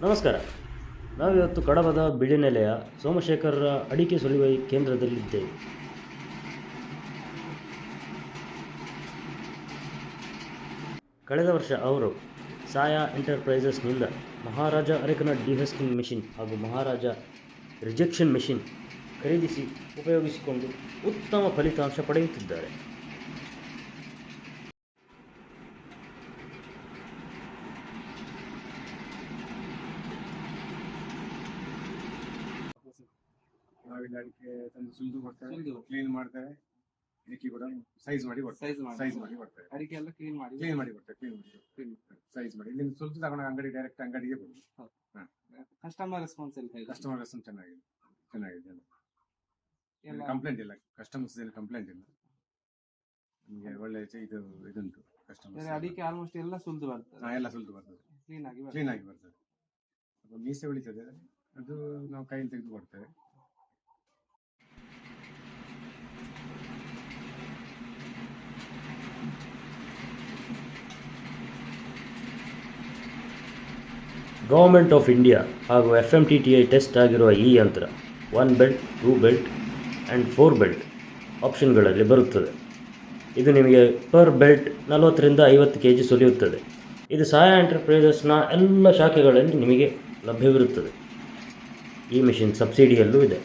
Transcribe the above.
ನಮಸ್ಕಾರ. ನಾವಿವತ್ತು ಕಡಬದ ಬಿಳಿನೆಲೆಯ ಸೋಮಶೇಖರರ ಅಡಿಕೆ ಸುಲಿಯುವ ಕೇಂದ್ರದಲ್ಲಿದ್ದೇವೆ. ಕಳೆದ ವರ್ಷ ಅವರು ಸಾಯಾ ಎಂಟರ್ಪ್ರೈಸಸ್ನಿಂದ ಮಹಾರಾಜ ಅರೆಕನಟ್ ಡಿಹಸ್ಕಿಂಗ್ ಮೆಷಿನ್ ಹಾಗೂ ಮಹಾರಾಜ ರಿಜೆಕ್ಷನ್ ಮೆಷಿನ್ ಖರೀದಿಸಿ ಉಪಯೋಗಿಸಿಕೊಂಡು ಉತ್ತಮ ಫಲಿತಾಂಶ ಪಡೆಯುತ್ತಿದ್ದಾರೆ. ನಾವಿಲ್ಲಿ ಅಡಿಕೆ ತಂದು ಸುಲಿದು ಕೊಡ್ತೇವೆ, ಕ್ಲೀನ್ ಮಾಡ್ತೇವೆ, ಇದಕ್ಕೆ ಕೂಡ ಸೈಜ್ ಮಾಡಿ ಕೊಡ್ತೇವೆ. ಅಡಿಕೆ ಎಲ್ಲ ಕ್ಲೀನ್ ಮಾಡಿ ಕೊಡ್ತೇವೆ, ಸೈಜ್ ಮಾಡಿ ಇಲ್ಲಿ ಸುಲಿದು ತಗೊಂಡು ಅಂಗಡಿ ಡೈರೆಕ್ಟ್ ಅಂಗಡಿಗೆ ಕೊಡುದು. ಕಸ್ಟಮರ್ ರೆಸ್ಪಾನ್ಸ್ ಕಸ್ಟಮರ್ ರೆಸ್ಪಾನ್ಸ್ ಚೆನ್ನಾಗಿದೆ. ಕಂಪ್ಲೇಂಟ್ ಇಲ್ಲ, ಕಸ್ಟಮರ್ಸ್ ಕಂಪ್ಲೇಂಟ್ ಇಲ್ಲ. ನಿಮಗೆ ಒಳ್ಳೆ ಇದುಂಟು ಕಸ್ಟಮರ್. ಅಡಿಕೆ ಆಲ್ಮೋಸ್ಟ್ ಎಲ್ಲ ಸುಲಿದು ಬರ್ತದೆ, ಎಲ್ಲ ಸುಲಿದು ಬರ್ತದೆ, ಕ್ಲೀನ್ ಆಗಿ ಬರ್ತದೆ. ಮೀಸೆ ಉಳಿತದೆ, ಅದು ನಾವು ಕೈಯಲ್ಲಿ ತೆಗೆದು ಕೊಡ್ತೇವೆ. ಗವರ್ಮೆಂಟ್ ಆಫ್ ಇಂಡಿಯಾ ಹಾಗೂ FMTTI ಟೆಸ್ಟ್ ಆಗಿರುವ ಈ ಯಂತ್ರ 1 ಬೆಲ್ಟ್, 2 ಬೆಲ್ಟ್ ಆ್ಯಂಡ್ 4 ಬೆಲ್ಟ್ ಆಪ್ಷನ್ಗಳಲ್ಲಿ ಬರುತ್ತದೆ. ಇದು ನಿಮಗೆ ಪರ್ ಬೆಲ್ಟ್ 40ರಿಂದ 50 kg ಸುಲಿಯುತ್ತದೆ. ಇದು ಸಾಯಾ ಎಂಟರ್ಪ್ರೈಸಸ್ನ ಎಲ್ಲ ಶಾಖೆಗಳಲ್ಲಿ ನಿಮಗೆ ಲಭ್ಯವಿರುತ್ತದೆ. ಈ ಮಿಷಿನ್ ಸಬ್ಸಿಡಿಯಲ್ಲೂ ಇದೆ.